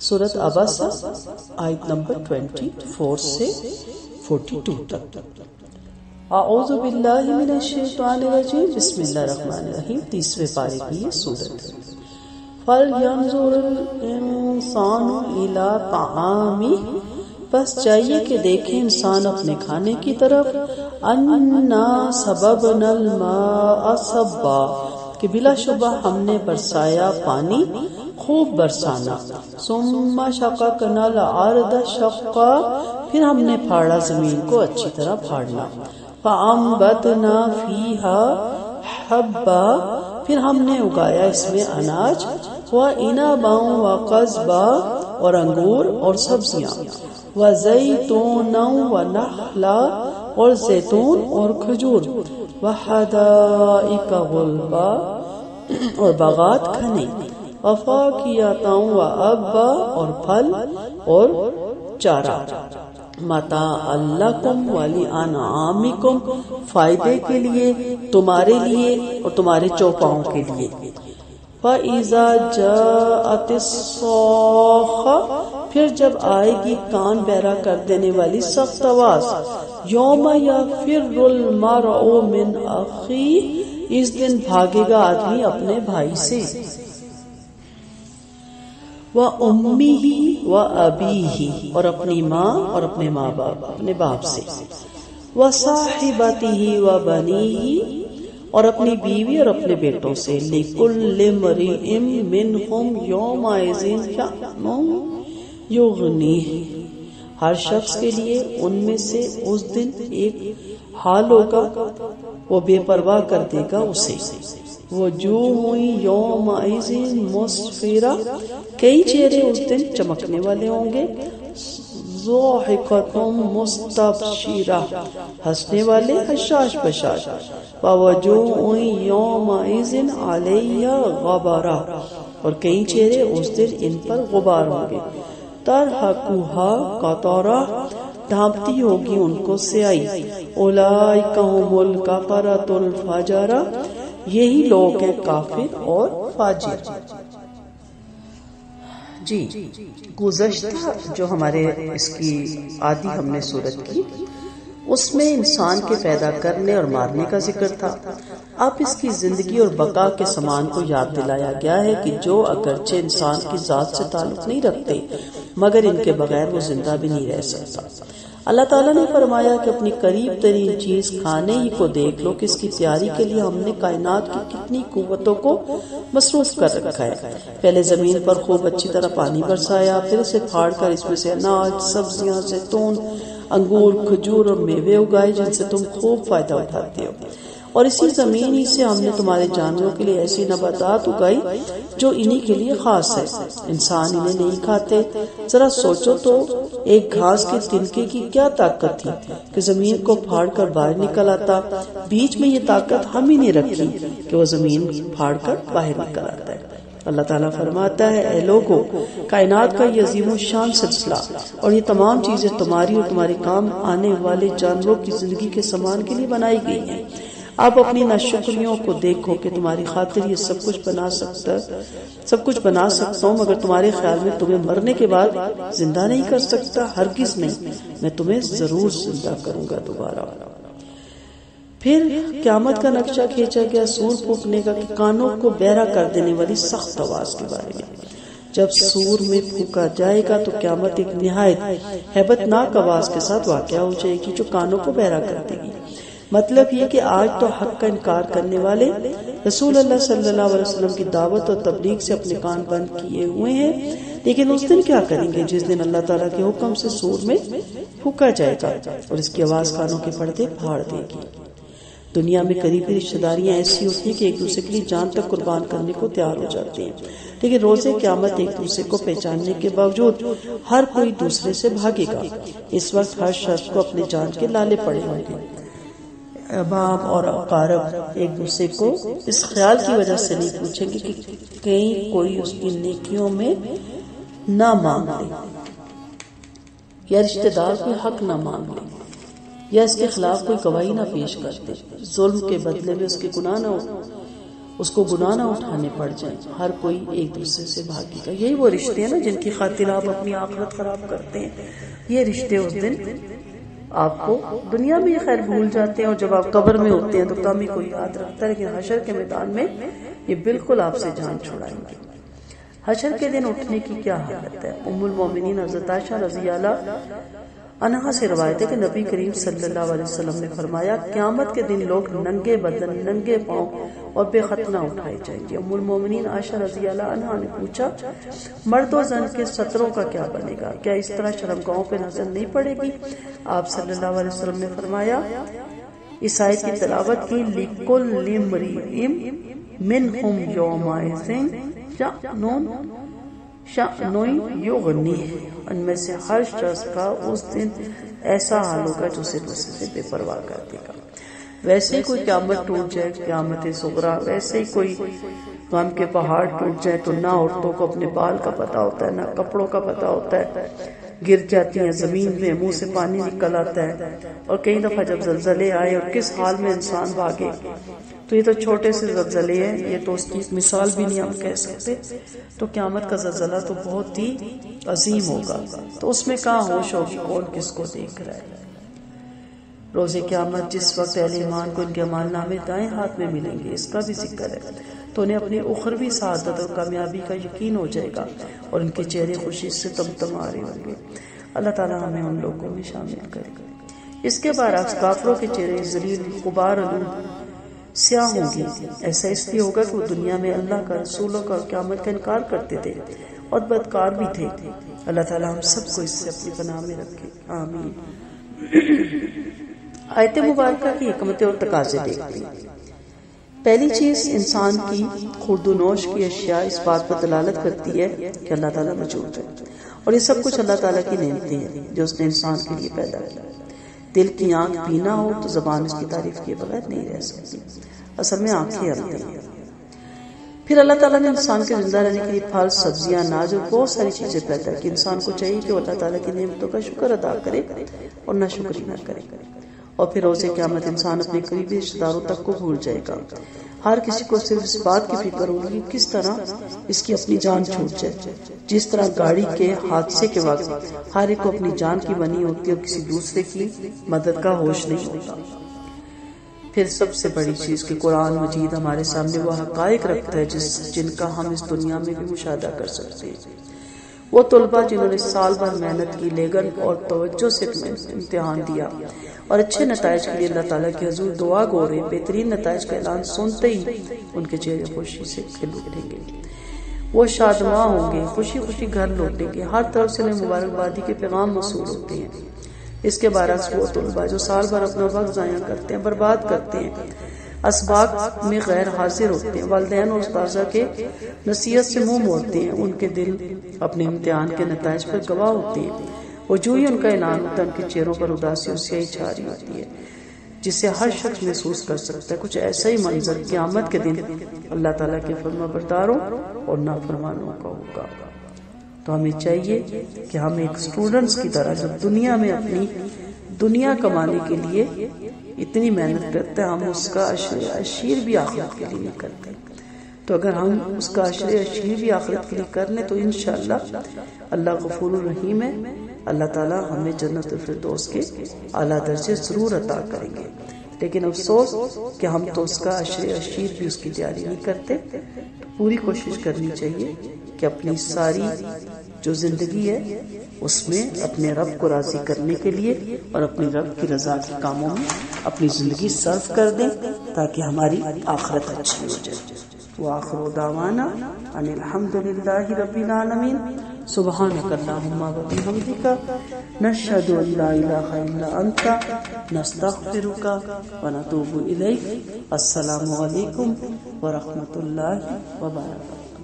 سورۃ عبس آیت نمبر 24 سے 42 تک۔ اعوذ باللہ من الشیطان الرجیم، بسم اللہ الرحمن الرحیم، 30ویں پارے کی یہ سورت ہے۔ فَلْيَنْظُرِ الْإِنسَانُ إِلَىٰ طَعَامِهِ، بس چاہیے کہ دیکھیں انسان اپنے کھانے کی طرف، أَنَّا صَبَبْنَا الْمَاءَ صَبًّا، کہ بلا شبہ ہم نے برسایا پانی خوب برسانا، ثم شققنا الارض شقا، پھر ہم نے پھاڑا زمین کو اچھی طرح پھاڑنا، فانبتنا فیہا حبا، پھر ہم نے اگایا اس میں اناج، وعنبا وقضبا، اور انگور اور سبزیاں، وزیتونا ونخلا، اور زیتون اور کھجور، وحدائق غلبا، اور باغات کھنے، وفاکہۃ وابا، اور پھل اور چارہ، متاعا لکم ولانعامکم، فائدے کے لیے تمہارے لیے اور تمہارے چوپاؤں کے لیے۔ فَإِذَا جَاءَتِ الصَّاخَّةُ، پھر جب آئے گی کان بہرا کر دینے والی سخت آواز، یوم یفر المرء من اخیہ، اس دن بھاگے گا آدمی اپنے بھائی سے، وَأُمِّهِ وَأَبِيهِ، اور اپنی ماں اور اپنے ماں باپ اپنے باپ سے، وَصَاحِبَتِهِ وَبَنِيهِ، اور اپنی بیوی اور اپنے بیٹوں سے، لِكُلِّ امْرِئٍ مِّنْهُمْ يَوْمَئِذٍ شَأْنٌ يُغْنِيهِ، ہر شخص کے لیے ان میں سے اس دن ایک حال ہوگا، وہ بے پرواہ کر دے گا اسے۔ وجوہ یومئذ مسفرہ، کئی چہرے اس دن چمکنے والے ہوں گے، ضاحکۃ مستبشرہ، ہنسنے والے حشاش بشاش، ووجوہ یومئذ علیہا غبرہ، اور کئی چہرے اس دن ان پر غبار ہوں گے، ترہقھا قطرہ، ڈھانپتی ہوگی ان کو سیاہی، اولئک ھم الکفرۃ الفجرہ، یہی لوگ ہیں کافر اور فاجر۔ جی، گزشتہ جو ہمارے اس کی آدھی ہم نے صورت کی، اس میں انسان کے پیدا کرنے اور مارنے کا ذکر تھا۔ اب اس کی زندگی اور بقا کے سامان کو یاد دلایا گیا ہے کہ جو اگرچہ انسان کی ذات سے تعلق نہیں رکھتے مگر ان کے بغیر وہ زندہ بھی نہیں رہ سکتا۔ اللہ تعالیٰ نے فرمایا کہ اپنی قریب ترین چیز کھانے ہی کو دیکھ لو کہ اس کی تیاری کے لیے ہم نے کائنات کی کتنی قوتوں کو مصروف کر رکھا ہے۔ پہلے زمین پر خوب اچھی طرح پانی برسایا، پھر اسے پھاڑ کر اس میں سے اناج، سبزیاں، زیتون، انگور، کھجور اور میوے اگائے جن سے تم خوب فائدہ اٹھاتے ہو، اور اسی زمین ہی سے ہم نے تمہارے جانوروں کے لیے ایسی نباتات اگائی جو انہی کے لیے خاص ہے، انسان انہیں نہیں کھاتے۔ ذرا سوچو تو ایک گھاس کے تنکے کی کیا طاقت تھی کہ زمین کو پھاڑ کر باہر نکل آتا، بیچ میں یہ طاقت ہم ہی نے رکھی کہ وہ زمین پھاڑ کر باہر نکل آتا ہے۔ اللہ تعالیٰ فرماتا ہے، اے لوگو، کائنات کا یہ عظیم الشان سلسلہ اور یہ تمام چیزیں تمہاری اور تمہارے کام آنے والے جانوروں کی زندگی کے سامان کے لیے بنائی گئی ہیں۔ آپ اپنی ناشکریوں کو دیکھو کہ تمہاری خاطر یہ سب کچھ بنا سکتا ہوں، مگر تمہارے خیال میں تمہیں مرنے کے بعد زندہ نہیں کر سکتا؟ ہرگز نہیں، میں تمہیں ضرور زندہ کروں گا دوبارہ۔ پھر قیامت کا نقشہ کھینچا گیا سور پھونکنے کا، کہ کانوں کو بہرا کر دینے والی سخت آواز کے بارے میں۔ جب سور میں پھونکا جائے گا تو قیامت ایک نہایت ہیبت ناک آواز کے ساتھ واقع ہو جائے گی جو کانوں کو بہرا کر دے گی۔ مطلب یہ کہ آج تو حق کا انکار کرنے والے رسول اللہ صلی اللہ علیہ وسلم کی دعوت اور تبلیغ سے اپنے کان بند کیے ہوئے ہیں، لیکن اس دن کیا کریں گے جس دن اللہ تعالیٰ کے حکم سے سور میں پھونکا جائے گا اور اس کی آواز کانوں کے پردے پھاڑ دے گی۔ دنیا میں قریبی رشتہ داریاں ایسی ہوتی ہیں کہ ایک دوسرے کے لیے جان تک قربان کرنے کو تیار ہو جاتے ہیں، لیکن روز قیامت ایک دوسرے کو پہچاننے کے باوجود ہر کوئی دوسرے سے بھاگے گا۔ اس وقت ہر شخص کو اپنے جان کے لالے پڑے ہوں گے۔ باپ اور اقارب ایک دوسرے کو اس خیال کی وجہ سے نہیں پوچھیں گے کہ کہیں کوئی اس کی نیکیوں میں نہ مانگ لے، یا رشتہ دار کوئی حق نہ مانگ لے، یا اس کے خلاف کوئی گواہی نہ پیش کر دے، ظلم کے بدلے میں اس کے گناہ نہ ہو۔ اس کو گناہ نہ اٹھانے پڑ جائیں، ہر کوئی ایک دوسرے سے بھاگے گا۔ یہی وہ رشتے ہیں نا جن کی خاطر آپ اپنی آخرت خراب کرتے ہیں۔ یہ رشتے اس دن آپ کو دنیا میں خیر بھول جاتے ہیں، اور جب آپ قبر میں ہوتے ہیں تو کم ہی کوئی یاد رکھتا ہے، لیکن حشر کے میدان میں یہ بالکل آپ سے جان چھڑائیں گے۔ حشر کے دن اٹھنے کی کیا حالت ہے؟ ام المومنین حضرت عائشہ رضی اللہ عنہا سے روایت ہے کہ نبی کریم صلی اللہ علیہ وسلم نے فرمایا، قیامت کے دن لوگ ننگے بدن، ننگے پاؤں اور بے ختنہ اٹھائے جائیں گے۔ ام المومنین عائشہ رضی اللہ عنہا نے پوچھا، مرد و زن کے ستروں کا کیا بنے گا؟ کیا اس طرح شرمگاہوں پہ نظر نہیں پڑے گی؟ آپ صلی اللہ علیہ وسلم نے فرمایا، اس آیت کی تلاوت کی، لِكُلِّ امْرِئٍ مِّنْهُمْ يَوْمَئِذٍ شَأْنٌ يُغْنِيهِ، ان میں سے ہر شخص کا اس دن ایسا حال ہوگا جو اسے دوسرے سے بے پرواہ کر دے گا۔ ویسے ہی کوئی قیامت ٹوٹ جائے، قیامت صغریٰ، ویسے ہی کوئی غم کے پہاڑ ٹوٹ جائے تو نہ عورتوں کو اپنے بال کا پتہ ہوتا ہے، نہ کپڑوں کا پتہ ہوتا ہے، گر جاتی ہیں زمین میں، منہ سے پانی نکل آتا ہے۔ اور کئی دفعہ جب زلزلے آئے اور کس حال میں انسان بھاگے، تو یہ تو چھوٹے سے زلزلے ہیں، یہ تو اس کی مثال بھی نہیں ہم کہہ سکتے۔ تو قیامت کا زلزلہ تو بہت ہی عظیم ہوگا، تو اس میں کہاں ہوش ہوگی، کون کس کو دیکھ رہا ہے۔ روز قیامت جس وقت اہل ایمان کو ان کے اعمال نامے دائیں ہاتھ میں ملیں گے، اس کا بھی ذکر ہے، تو انہیں اپنی اخروی سعادت اور کامیابی کا یقین ہو جائے گا، اور ان کے چہرے خوشی سے تمتما رہے ہوں گے۔ اللہ تعالیٰ ہمیں ان لوگوں میں شامل کرے گا۔ اس کے برعکس کافروں کے چہرے ذلیل، غبار آلود، سیاہ ہوں گے۔ ایسا اس لیے ہوگا کہ وہ دنیا میں اللہ کا، رسولوں کا اور قیامت کا انکار کرتے تھے اور بدکار بھی تھے۔ اللہ تعالیٰ ہم سب کو اس سے اپنی پناہ میں رکھے، آمین۔ آیت مبارکہ کی حکمتیں اور تقاضے دیکھتے ہیں۔ پہلی چیز، انسان کی خورد و نوش کی اشیاء اس بات پر دلالت کرتی ہے کہ اللہ تعالیٰ موجود ہے، اور یہ سب کچھ اللہ تعالیٰ کی نعمتیں ہیں جو اس نے انسان کے لیے پیدا کیا۔ دل کی آنکھ بھی نہ ہو تو زبان اس کی تعریف کیے بغیر نہیں رہ سکتی۔ اصل میں آنکھیں آتی ہیں۔ پھر اللہ تعالیٰ نے انسان کے زندہ رہنے کے لیے پھل، سبزیاں، اناج اور بہت ساری چیزیں پیدا کی۔ انسان کو چاہیے کہ وہ اللہ تعالیٰ کی نعمتوں کا شکر ادا کرے اور نہ شکری نہ کرے۔ اور پھر روز قیامت انسان اپنے قریبی رشتہ داروں تک کو بھول جائے گا۔ ہر کسی کو صرف اس بات کی فکر ہوگی کس طرح اس کی اپنی جان چھوٹ جائے۔ جس طرح گاڑی کے حادثے کے وقت ہر ایک کو اپنی جان کی بنی ہوتی ہے اور کسی دوسرے کی مدد کا ہوش نہیں ہوتا۔ پھر سب سے بڑی چیز کہ قرآن مجید ہمارے سامنے وہ حقائق رکھتا ہے جن کا ہم اس دنیا میں بھی مشاہدہ کر سکتے ہیں۔ وہ طلبہ جنہوں نے سال بھر محنت کی، لگن اور توجہ سے امتحان دیا اور اچھے نتائج کے لیے اللہ تعالیٰ کی حضور دعا گو رہے، بہترین نتائج کا اعلان سنتے ہی ان کے چہرے خوشی سے کھل اٹھیں گے۔ وہ شادماں ہوں گے، خوشی خوشی گھر لوٹیں گے، ہر طرف سے انہیں مبارکبادی کے پیغام موصول ہوتے ہیں۔ اس کے برعکس وہ طلبہ جو سال بھر اپنا وقت ضائع کرتے ہیں، برباد کرتے ہیں، اسباق میں غیر حاضر ہوتے ہیں، والدین اور اساتذہ کے نصیحت سے منہ موڑتے ہیں، ان کے دل اپنے امتحان کے نتائج پر گواہ ہوتے ہیں۔ وہ جو ہی ان کا اعلان ہوتا ہے، ان کے چہروں پر اداسی اور سیاہی چھا رہی ہوتی ہے، جسے ہر شخص محسوس کر سکتا ہے۔ کچھ ایسا ہی منظر قیامت کے دن اللہ تعالیٰ کے فرما برداروں اور نافرمانوں کا ہوگا۔ تو ہمیں چاہیے کہ ہم ایک اسٹوڈنٹس کی طرح جب دنیا میں اپنی دنیا کمانے کے لیے اتنی محنت کرتے ہیں، ہم اس کا عشیر بھی آخرت کے لیے نہیں کرتے۔ تو اگر ہم اس کا عشیر بھی آخرت کے لیے کر لیں تو انشاءاللہ اللہ غفور الرحیم ہے، اللہ تعالیٰ ہمیں جنت الفردوس کے اعلیٰ درجے ضرور عطا کریں گے۔ لیکن افسوس کہ ہم تو اس کا عشیر بھی اس کی تیاری نہیں کرتے۔ پوری کوشش کرنی چاہیے کہ اپنی ساری جو زندگی ہے اس میں اپنے رب کو راضی کرنے کے لیے اور اپنی رب کی رضا کے کاموں میں اپنی زندگی صرف کر دیں تاکہ ہماری آخرت اچھی ہو جائے۔ وآخر دعوانا ان الحمد للہ رب العالمین۔ سبحانک اللہم وبحمدک، نشہد ان لا الہ الا انت، نستغفرک ونتوب الیک۔ السلام علیکم ورحمۃ اللہ وبرکاتہ۔